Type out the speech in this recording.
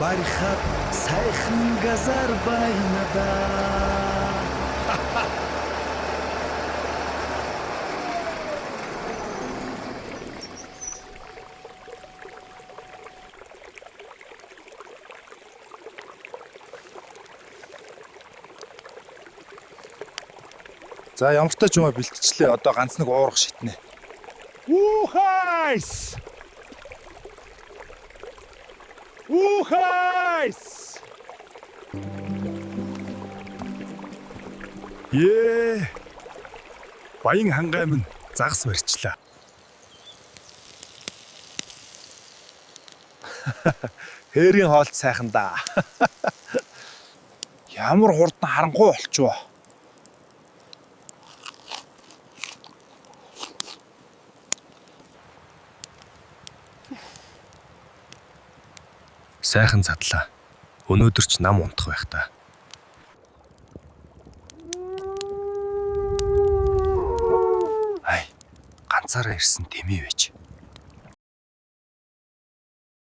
барихад сайхан газар байна да. За ямар ч тач юмаа бэлтчихлээ. Одоо ганц нэг уурах шитнэ. Ухайс! Ухайс! Баян хангай минь загас барьчлаа. Хээрийн хоолт сайхан да. Ямар хурдан харангуй болчихвоо. Сайхан задлаа. Өнөөдөр ч нам унтах байх та. Ай, ганцаараа ирсэн дэмий байж.